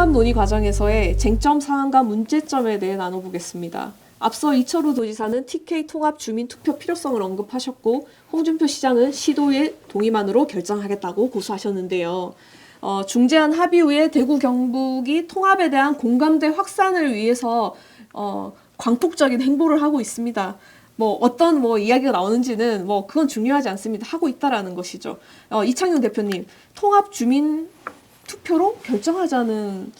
통합 논의 과정에서의 쟁점 사항과 문제점에 대해 나눠보겠습니다. 앞서 이철우 도지사는 TK 통합 주민 투표 필요성을 언급하셨고 홍준표 시장은 시도의 동의만으로 결정하겠다고 고수하셨는데요. 중재안 합의 후에 대구 경북이 통합에 대한 공감대 확산을 위해서 광폭적인 행보를 하고 있습니다. 어떤 이야기가 나오는지는 그건 중요하지 않습니다. 하고 있다라는 것이죠. 이창용 대표님, 통합 주민 투표로 결정하자는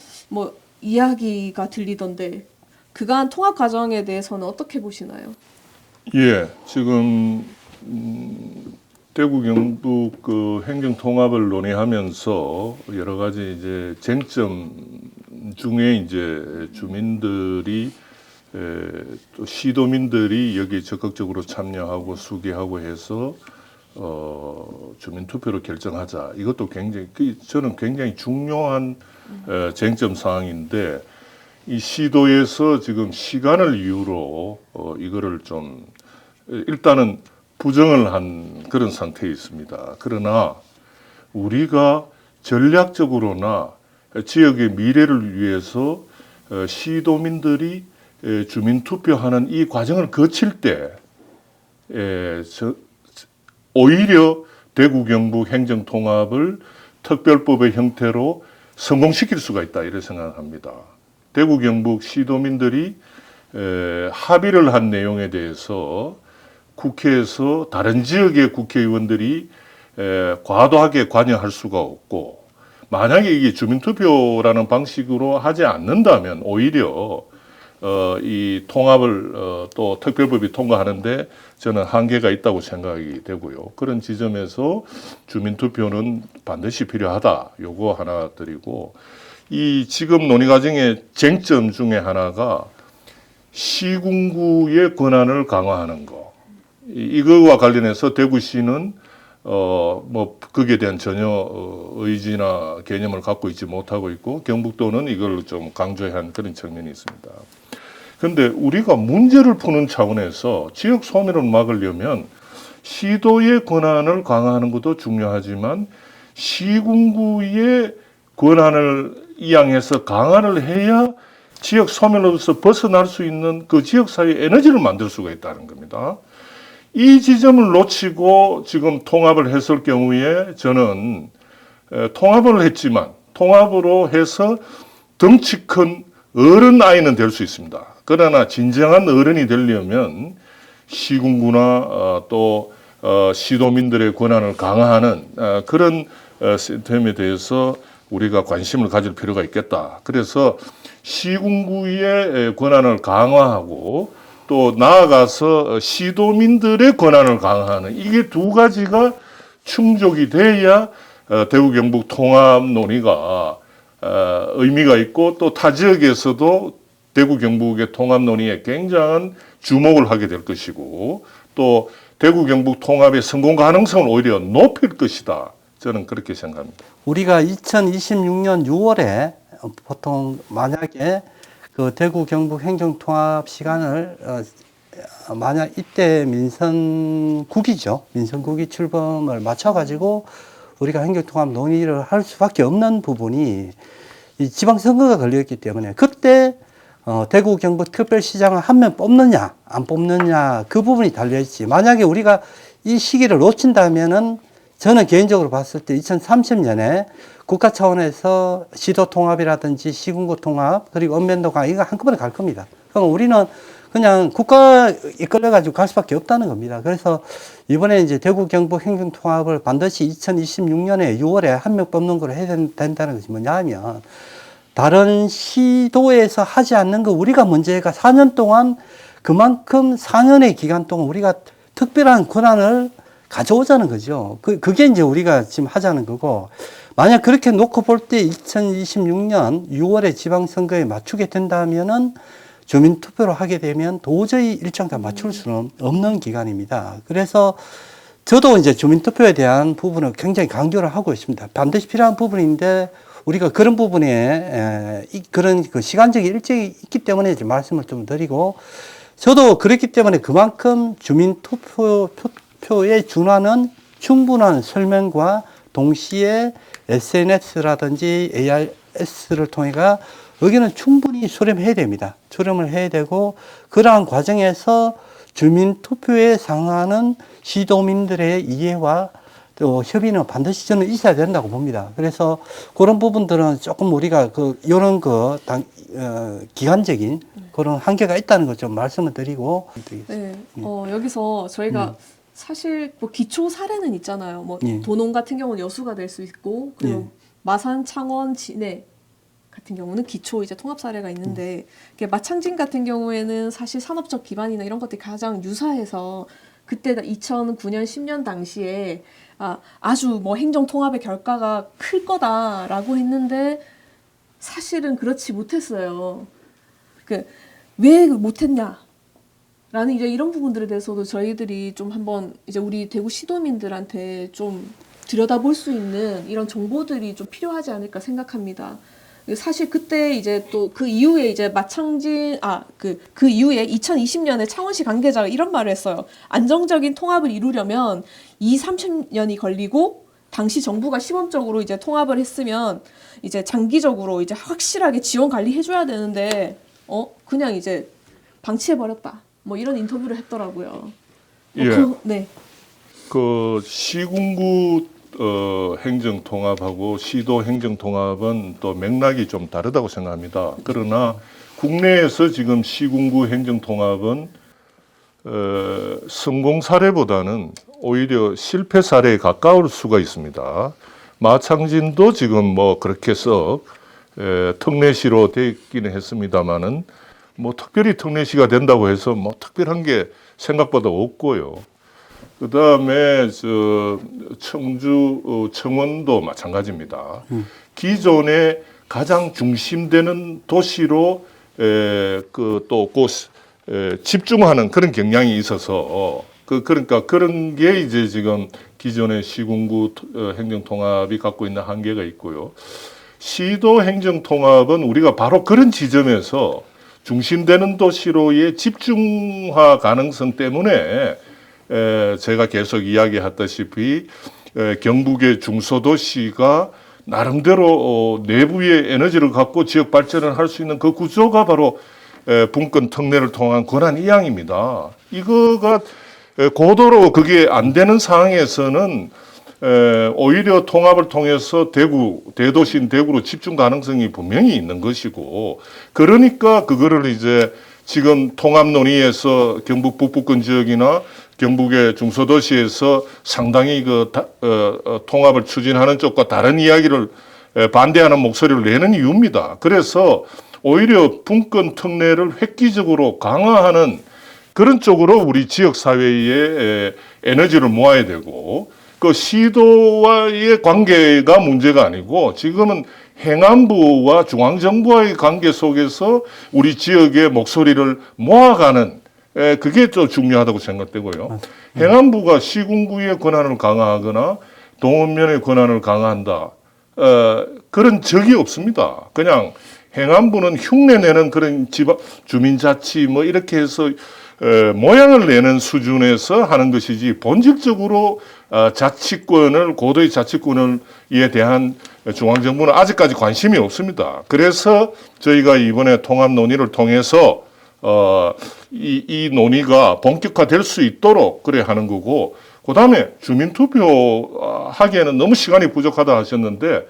이야기가 들리던데 그간 통합 과정에 대해서는 어떻게 보시나요? 예, 지금 대구 경북 그 행정 통합을 논의하면서 여러 가지 이제 쟁점 중에 이제 주민들이 또 시도민들이 여기 적극적으로 참여하고 수기하고 해서 주민 투표로 결정하자. 이것도 굉장히 저는 굉장히 중요한 쟁점 사항인데 이 시도에서 지금 시간을 이유로 이거를 좀 일단은 부정을 한 그런 상태에 있습니다. 그러나 우리가 전략적으로나 지역의 미래를 위해서 시도민들이 주민 투표하는 이 과정을 거칠 때 오히려 대구 경북 행정 통합을 특별법의 형태로 성공시킬 수가 있다 이렇게 생각합니다. 대구 경북 시도민들이 합의를 한 내용에 대해서 국회에서 다른 지역의 국회의원들이 과도하게 관여할 수가 없고 만약에 이게 주민투표라는 방식으로 하지 않는다면 오히려 이 통합을 또 특별법이 통과하는데 저는 한계가 있다고 생각이 되고요. 그런 지점에서 주민투표는 반드시 필요하다. 요거 하나 드리고 이 지금 논의 과정의 쟁점 중에 하나가 시군구의 권한을 강화하는 거. 이거와 관련해서 대구시는 거기에 대한 전혀 의지나 개념을 갖고 있지 못하고 있고 경북도는 이걸 좀 강조한 그런 측면이 있습니다. 그런데 우리가 문제를 푸는 차원에서 지역 소멸을 막으려면 시도의 권한을 강화하는 것도 중요하지만 시군구의 권한을 이양해서 강화를 해야 지역 소멸로부터 벗어날 수 있는 그 지역사회의 에너지를 만들 수가 있다는 겁니다. 이 지점을 놓치고 지금 통합을 했을 경우에 저는 통합을 했지만 통합으로 해서 덩치 큰 어른 아이는 될 수 있습니다. 그러나 진정한 어른이 되려면 시군구나 또 시도민들의 권한을 강화하는 그런 시스템에 대해서 우리가 관심을 가질 필요가 있겠다. 그래서 시군구의 권한을 강화하고 또 나아가서 시도민들의 권한을 강화하는 이게 두 가지가 충족이 돼야 대구 경북 통합 논의가 의미가 있고 또 타 지역에서도 대구 경북의 통합 논의에 굉장한 주목을 하게 될 것이고 또 대구 경북 통합의 성공 가능성을 오히려 높일 것이다. 저는 그렇게 생각합니다. 우리가 2026년 6월에 보통 만약에 그 대구 경북 행정 통합 시간을 만약 이때 민선국이 출범을 맞춰가지고 우리가 행정 통합 논의를 할 수밖에 없는 부분이 이 지방선거가 걸려있기 때문에 그때 대구 경북 특별시장을 한 명 뽑느냐 안 뽑느냐 그 부분이 달려있지. 만약에 우리가 이 시기를 놓친다면은 저는 개인적으로 봤을 때 2030년에 국가 차원에서 시도 통합이라든지 시군구 통합 그리고 언변도 강화 이거 한꺼번에 갈 겁니다. 그럼 우리는 그냥 국가 이끌려가지고 갈 수밖에 없다는 겁니다. 그래서 이번에 이제 대구 경북 행정 통합을 반드시 2026년에 6월에 한 명 뽑는 걸 해야 된다는 것이 뭐냐 하면 다른 시도에서 하지 않는 거 우리가 문제가 4년 동안 그만큼 4년의 기간 동안 우리가 특별한 권한을 가져오자는 거죠. 그게 이제 우리가 지금 하자는 거고, 만약 그렇게 놓고 볼 때 2026년 6월에 지방선거에 맞추게 된다면은 주민투표로 하게 되면 도저히 일정 다 맞출 수는 없는 기간입니다. 그래서 저도 이제 주민투표에 대한 부분을 굉장히 강조를 하고 있습니다. 반드시 필요한 부분인데 우리가 그런 부분에 그런 그 시간적인 일정이 있기 때문에 이제 말씀을 좀 드리고, 저도 그렇기 때문에 그만큼 주민투표에 준하는 충분한 설명과 동시에 SNS라든지 TPS를 통해가 여기는 충분히 수렴해야 됩니다. 수렴을 해야 되고 그러한 과정에서 주민 투표에 상하는 시도민들의 이해와 또 협의는 반드시 저는 있어야 된다고 봅니다. 그래서 그런 부분들은 조금 우리가 이런 기간적인 그런 한계가 있다는 것 좀 말씀을 드리고. 네, 여기서 저희가 사실 뭐 기초 사례는 있잖아요. 뭐 예. 도농 같은 경우는 여수가 될 수 있고, 그리고 예. 마산, 창원, 진해 같은 경우는 기초 이제 통합 사례가 있는데, 이게 마창진 같은 경우에는 사실 산업적 기반이나 이런 것들이 가장 유사해서 그때 2009년, 10년 당시에 아주 뭐 행정 통합의 결과가 클 거다라고 했는데 사실은 그렇지 못했어요. 왜 못했냐? 라는 이제 이런 부분들에 대해서도 저희들이 좀 한번 이제 우리 대구 시도민들한테 좀 들여다볼 수 있는 이런 정보들이 좀 필요하지 않을까 생각합니다. 사실 그때 이제 또 그 이후에 이제 마창진 그 이후에 2020년에 창원시 관계자가 이런 말을 했어요. 안정적인 통합을 이루려면 30년이 걸리고 당시 정부가 시범적으로 이제 통합을 했으면 이제 장기적으로 이제 확실하게 지원 관리해 줘야 되는데 그냥 이제 방치해 버렸다. 뭐 이런 인터뷰를 했더라고요. 예. 네. 그 시군구 행정 통합하고 시도 행정 통합은 또 맥락이 좀 다르다고 생각합니다. 그러나 국내에서 지금 시군구 행정 통합은 성공 사례보다는 오히려 실패 사례에 가까울 수가 있습니다. 마창진도 지금 뭐 그렇게 썩 특례시로 됐기는 했습니다만은 뭐 특별히 특례시가 된다고 해서 뭐 특별한 게 생각보다 없고요. 그 다음에 청주, 청원도 마찬가지입니다. 기존에 가장 중심되는 도시로 집중하는 그런 경향이 있어서 그러니까 그런 게 이제 지금 기존의 시군구 행정통합이 갖고 있는 한계가 있고요. 시도 행정통합은 우리가 바로 그런 지점에서 중심되는 도시로의 집중화 가능성 때문에 제가 계속 이야기했다시피 경북의 중소도시가 나름대로 내부의 에너지를 갖고 지역 발전을 할 수 있는 그 구조가 바로 분권 특례를 통한 권한 이양입니다. 이거가 고도로 그게 안 되는 상황에서는 오히려 통합을 통해서 대도시인 대구로 집중 가능성이 분명히 있는 것이고, 그러니까 그거를 이제 지금 통합 논의에서 경북 북부권 지역이나 경북의 중소도시에서 상당히 통합을 추진하는 쪽과 다른 이야기를 반대하는 목소리를 내는 이유입니다. 그래서 오히려 분권 특례를 획기적으로 강화하는 그런 쪽으로 우리 지역 사회에 에너지를 모아야 되고, 그 시도와의 관계가 문제가 아니고 지금은 행안부와 중앙정부와의 관계 속에서 우리 지역의 목소리를 모아가는 그게 좀 중요하다고 생각되고요. 행안부가 시군구의 권한을 강화하거나 동원면의 권한을 강화한다. 그런 적이 없습니다. 그냥 행안부는 흉내내는 그런 주민자치 뭐 이렇게 해서 모양을 내는 수준에서 하는 것이지 본질적으로 자치권을 고도의 자치권을에 대한 중앙정부는 아직까지 관심이 없습니다. 그래서 저희가 이번에 통합 논의를 통해서 이 논의가 본격화될 수 있도록 그래 하는 거고, 그 다음에 주민투표 하기에는 너무 시간이 부족하다 하셨는데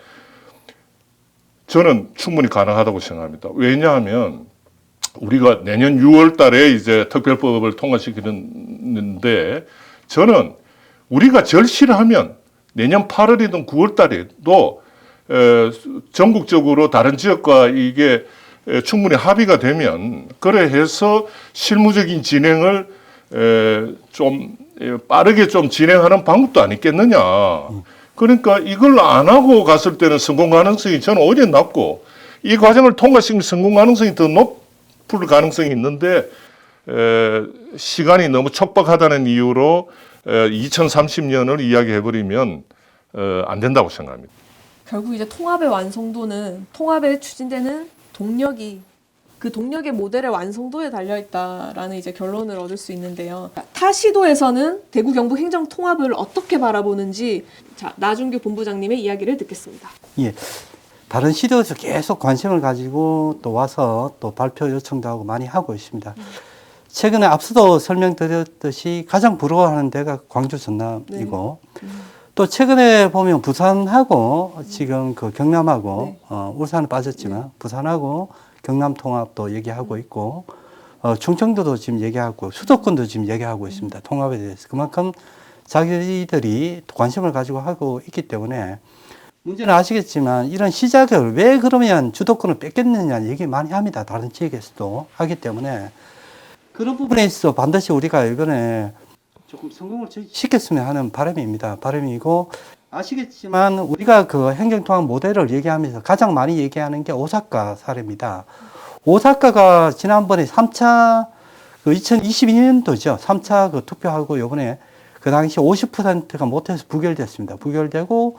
저는 충분히 가능하다고 생각합니다. 왜냐하면 우리가 내년 6월 달에 이제 특별법을 통과시키는데 저는 우리가 절실을 하면 내년 8월이든 9월 달에도 전국적으로 다른 지역과 이게 충분히 합의가 되면 그래 해서 실무적인 진행을 좀 빠르게 좀 진행하는 방법도 아니겠느냐. 그러니까 이걸 안 하고 갔을 때는 성공 가능성이 저는 오히려 낮고 이 과정을 통과시키면 성공 가능성이 더 높을 가능성이 있는데 시간이 너무 촉박하다는 이유로 2030년을 이야기해버리면 안 된다고 생각합니다. 결국 이제 통합의 완성도는 통합에 추진되는 동력이 그 동력의 모델의 완성도에 달려 있다라는 이제 결론을 얻을 수 있는데요. 타 시도에서는 대구 경북 행정 통합을 어떻게 바라보는지 자, 나준규 본부장님의 이야기를 듣겠습니다. 예. 다른 시도에서 계속 관심을 가지고 또 와서 또 발표 요청도 하고 많이 하고 있습니다. 최근에 앞서도 설명드렸듯이 가장 부러워하는 데가 광주 전남이고 또 최근에 보면 부산하고 지금 그 경남하고 울산은 빠졌지만 부산하고 경남 통합도 얘기하고 있고 충청도도 지금 얘기하고 수도권도 지금 얘기하고 있습니다. 통합에 대해서 그만큼 자기들이 관심을 가지고 하고 있기 때문에 문제는 아시겠지만 이런 시작을 왜 그러면 주도권을 뺏겼느냐 얘기 많이 합니다. 다른 지역에서도 하기 때문에 그런 부분에 있어서 반드시 우리가 이번에 조금 성공을 시켰으면 하는 바람입니다. 바람이고 아시겠지만 우리가 그 행정통합 모델을 얘기하면서 가장 많이 얘기하는 게 오사카 사례입니다. 오사카가 지난번에 3차 그 2022년도죠. 3차 그 투표하고 요번에 그 당시 50%가 못해서 부결됐습니다. 부결되고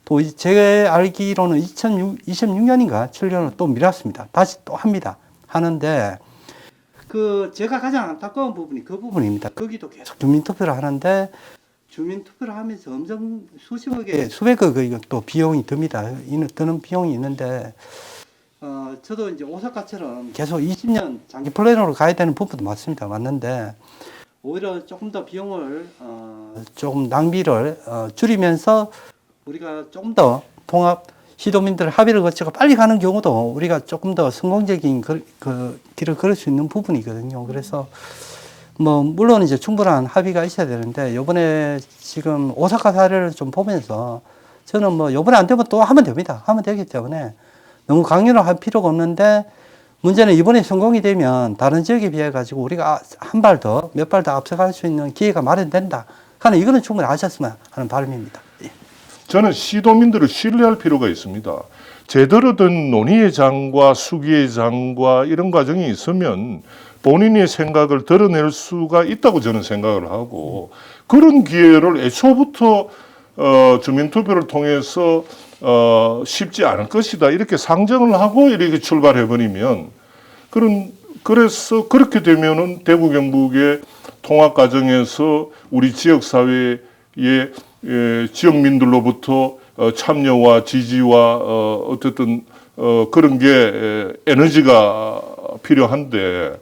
또 제 알기로는 2026년인가 7년을 또 미뤘습니다. 다시 또 합니다. 하는데 그 제가 가장 안타까운 부분이 그 부분입니다. 거기도 계속 주민투표를 하는데 주민투표를 하면서 엄청 수십억에 수백억의 또 비용이 듭니다. 드는 비용이 있는데 저도 이제 오사카처럼 계속 20년 장기 플랜으로 가야 되는 부분도 맞습니다. 맞는데 오히려 조금 더 비용을 조금 낭비를 줄이면서 우리가 조금 더 통합 시도민들 합의를 거치고 빨리 가는 경우도 우리가 조금 더 성공적인 그 길을 걸을 수 있는 부분이거든요. 그래서 뭐 물론 이제 충분한 합의가 있어야 되는데 요번에 지금 오사카 사례를 좀 보면서 저는 뭐 요번에 안 되면 또 하면 됩니다. 하면 되기 때문에 너무 강요를 할 필요가 없는데 문제는 이번에 성공이 되면 다른 지역에 비해 가지고 우리가 한 발 더, 몇 발 더 앞서갈 수 있는 기회가 마련된다 하는 이거는 충분히 아셨으면 하는 바람입니다. 예. 저는 시도민들을 신뢰할 필요가 있습니다. 제대로 된 논의의 장과 수기의 장과 이런 과정이 있으면 본인의 생각을 드러낼 수가 있다고 저는 생각을 하고 그런 기회를 애초부터 주민투표를 통해서 쉽지 않을 것이다 이렇게 상정을 하고 이렇게 출발해 버리면 그래서 그렇게 되면은 대구 경북의 통합 과정에서 우리 지역 사회의 지역민들로부터 참여와 지지와 어쨌든 그런 게 에너지가 필요한데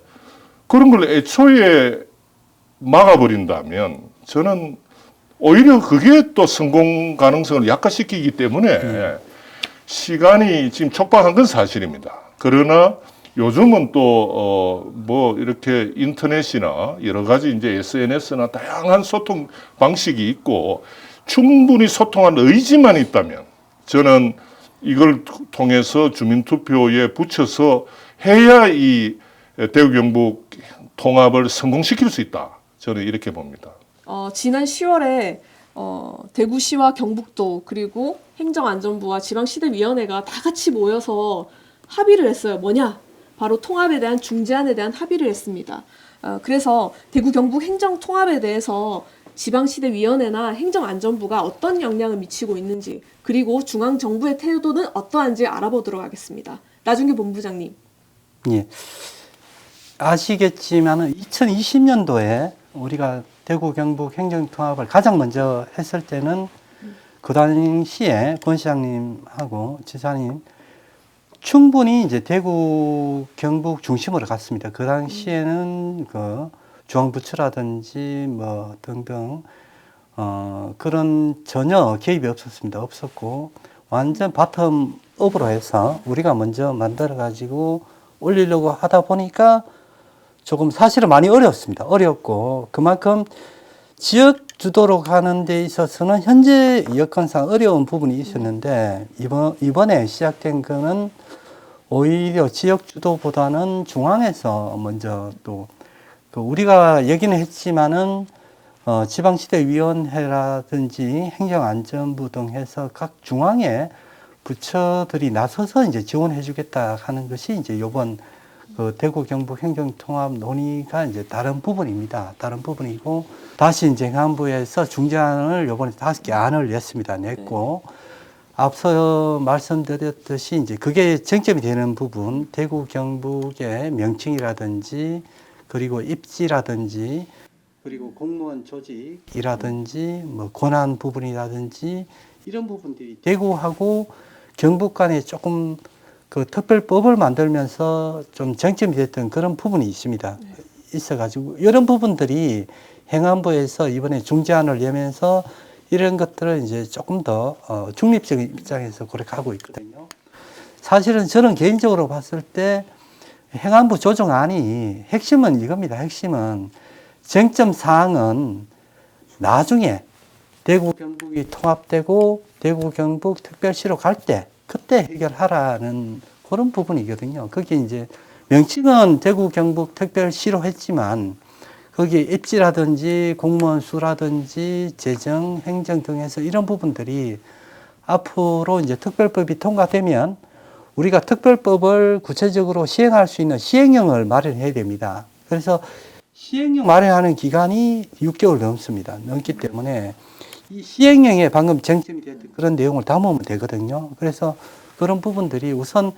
그런 걸 애초에 막아버린다면 저는 오히려 그게 또 성공 가능성을 약화시키기 때문에 시간이 지금 촉박한 건 사실입니다. 그러나 요즘은 또 뭐 이렇게 인터넷이나 여러 가지 이제 SNS나 다양한 소통 방식이 있고 충분히 소통한 의지만 있다면 저는 이걸 통해서 주민투표에 붙여서 해야 이 대구 경북 통합을 성공시킬 수 있다. 저는 이렇게 봅니다. 지난 10월에 대구시와 경북도 그리고 행정안전부와 지방시대위원회가 다 같이 모여서 합의를 했어요. 뭐냐? 바로 통합에 대한 중재안에 대한 합의를 했습니다. 그래서 대구 경북 행정통합에 대해서 지방시대위원회나 행정안전부가 어떤 영향을 미치고 있는지 그리고 중앙정부의 태도는 어떠한지 알아보도록 하겠습니다. 나중에 본부장님. 예. 아시겠지만 2020년도에 우리가 대구 경북 행정통합을 가장 먼저 했을 때는 그 당시에 권 시장님하고 지사님 충분히 이제 대구 경북 중심으로 갔습니다. 그 당시에는 그 중앙부처라든지 뭐 등등 그런 전혀 개입이 없었습니다. 없었고 완전 바텀업으로 해서 우리가 먼저 만들어 가지고 올리려고 하다 보니까 조금 사실은 많이 어려웠습니다. 어렵고 그만큼 지역 주도로 가는 데 있어서는 현재 여건상 어려운 부분이 있었는데 이번에 시작된 거는 오히려 지역 주도보다는 중앙에서 먼저 또 우리가 얘기는 했지만은 지방시대위원회라든지 행정안전부 등 해서 각 중앙의 부처들이 나서서 이제 지원해 주겠다 하는 것이 이제 요번 그 대구 경북 행정통합 논의가 이제 다른 부분입니다. 다른 부분이고 다시 이제 행안부에서 중재안을 요번에 5개 안을 냈고 앞서 말씀드렸듯이 이제 그게 쟁점이 되는 부분 대구 경북의 명칭이라든지 그리고 입지라든지 그리고 공무원 조직이라든지 뭐 권한 부분이라든지 이런 부분들이 대구하고 경북 간에 조금 그 특별법을 만들면서 좀 쟁점이 됐던 그런 부분이 있습니다. 있어가지고 이런 부분들이 행안부에서 이번에 중재안을 내면서 이런 것들을 이제 조금 더 중립적인 입장에서 고려하고 있거든요. 사실은 저는 개인적으로 봤을 때 행안부 조정안이 핵심은 이겁니다. 핵심은 쟁점 사항은 나중에 대구 경북이 통합되고 대구 경북 특별시로 갈 때 그때 해결하라는 그런 부분이거든요. 그게 이제 명칭은 대구 경북 특별시로 했지만 거기에 입지라든지 공무원 수라든지 재정, 행정 등에서 이런 부분들이 앞으로 이제 특별법이 통과되면 우리가 특별법을 구체적으로 시행할 수 있는 시행령을 마련해야 됩니다. 그래서 시행령 마련하는 기간이 6개월 넘습니다. 넘기 때문에 이 시행령에 방금 쟁점이 됐던 그런 내용을 담으면 되거든요. 그래서 그런 부분들이 우선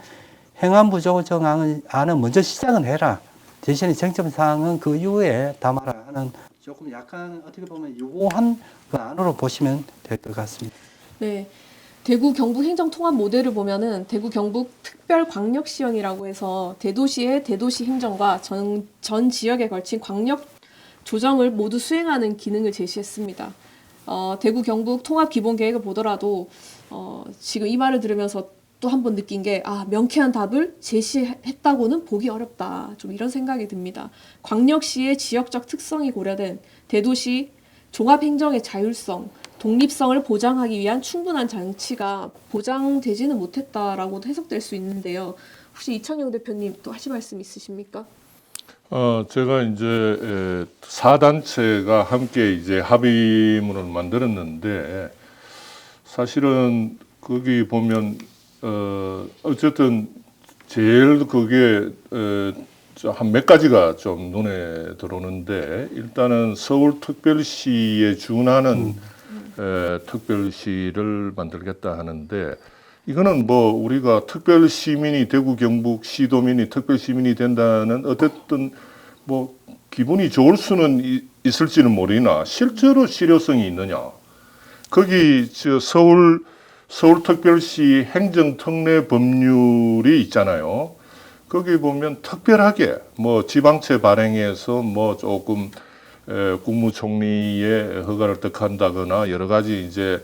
행안부 조정안은 먼저 시작은 해라. 대신에 쟁점 사항은 그 이후에 담아라 하는 조금 약간 어떻게 보면 유보한 그 안으로 보시면 될 것 같습니다. 네. 대구 경북 행정 통합 모델을 보면은 대구 경북 특별 광역시형이라고 해서 대도시의 대도시 행정과 전 지역에 걸친 광역 조정을 모두 수행하는 기능을 제시했습니다. 대구 경북 통합 기본 계획을 보더라도 지금 이 말을 들으면서 또 한 번 느낀 게 명쾌한 답을 제시했다고는 보기 어렵다. 좀 이런 생각이 듭니다. 광역시의 지역적 특성이 고려된 대도시 종합행정의 자율성, 독립성을 보장하기 위한 충분한 장치가 보장되지는 못했다라고도 해석될 수 있는데요. 혹시 이창용 대표님 또 하실 말씀 있으십니까? 제가 이제 사단체가 함께 이제 합의문을 만들었는데 사실은 거기 보면 어쨌든 제일 그게 한 몇 가지가 좀 눈에 들어오는데 일단은 서울특별시에 준하는 특별시를 만들겠다 하는데 이거는 뭐 우리가 특별시민이 대구 경북 시도민이 특별시민이 된다는 어쨌든 뭐 기분이 좋을 수는 있을지는 모르나 실제로 실효성이 있느냐. 거기 서울특별시 행정특례 법률이 있잖아요. 거기 보면 특별하게 뭐 지방채 발행해서 뭐 조금 국무총리의 허가를 득한다거나 여러 가지 이제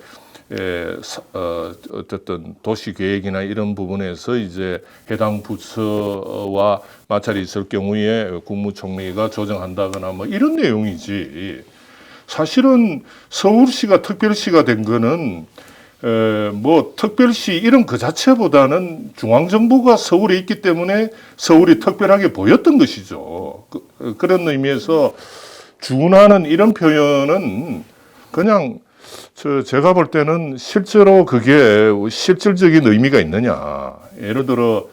어쨌든 도시계획이나 이런 부분에서 이제 해당 부처와 마찰이 있을 경우에 국무총리가 조정한다거나 뭐 이런 내용이지. 사실은 서울시가 특별시가 된 거는 뭐 특별시 이름 그 자체보다는 중앙정부가 서울에 있기 때문에 서울이 특별하게 보였던 것이죠. 그런 의미에서 준하는 이런 표현은 그냥 제가 볼 때는 실제로 그게 실질적인 의미가 있느냐. 예를 들어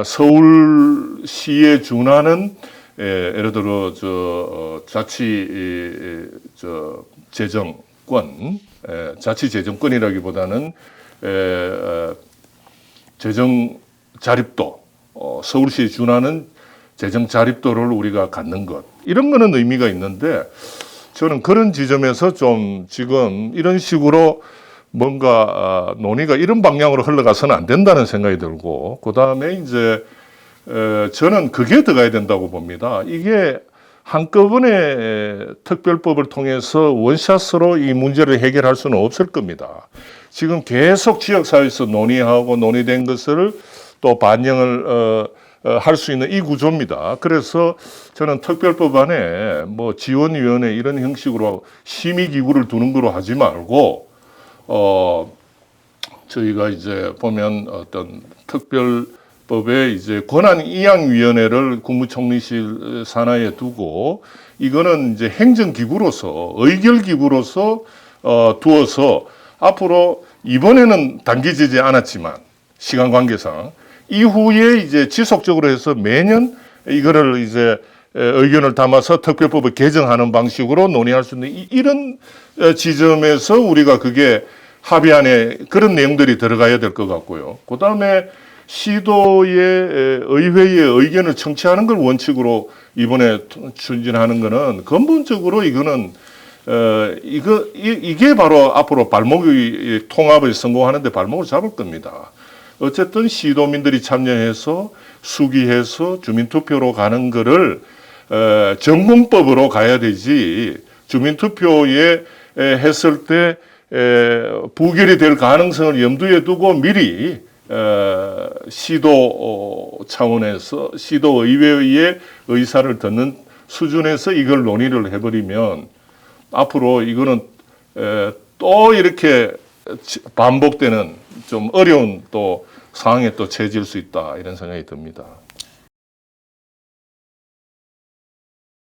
서울시에 준하는 예를 들어 재정권, 자치재정권이라기보다는 재정 자립도, 서울시에 준하는 재정 자립도를 우리가 갖는 것 이런 거는 의미가 있는데 저는 그런 지점에서 좀 지금 이런 식으로 뭔가 논의가 이런 방향으로 흘러가서는 안 된다는 생각이 들고 그 다음에 이제 저는 그게 들어가야 된다고 봅니다. 이게 한꺼번에 특별법을 통해서 원샷으로 이 문제를 해결할 수는 없을 겁니다. 지금 계속 지역사회에서 논의하고 논의된 것을 또 반영을 할 수 있는 이 구조입니다. 그래서 저는 특별법안에 뭐 지원위원회 이런 형식으로 심의기구를 두는 거로 하지 말고 저희가 이제 보면 어떤 특별법의 이제 권한이양위원회를 국무총리실 산하에 두고 이거는 이제 행정기구로서 의결기구로서 두어서 앞으로 이번에는 당겨지지 않았지만 시간 관계상 이후에 이제 지속적으로 해서 매년 이거를 이제 의견을 담아서 특별법을 개정하는 방식으로 논의할 수 있는 이런 지점에서 우리가 그게 합의안에 그런 내용들이 들어가야 될 것 같고요. 그 다음에 시도의 의회의 의견을 청취하는 걸 원칙으로 이번에 추진하는 거는 근본적으로 이거는 이게 바로 앞으로 발목이 통합을 성공하는데 발목을 잡을 겁니다. 어쨌든 시도민들이 참여해서 수기해서 주민투표로 가는 거를 정문법으로 가야 되지 주민투표에 했을 때 부결이 될 가능성을 염두에 두고 미리 시도 차원에서 시도의회의 의사를 듣는 수준에서 이걸 논의를 해버리면 앞으로 이거는 또 이렇게 반복되는 좀 어려운 또 상황에 또 처해질 수 있다 이런 생각이 듭니다.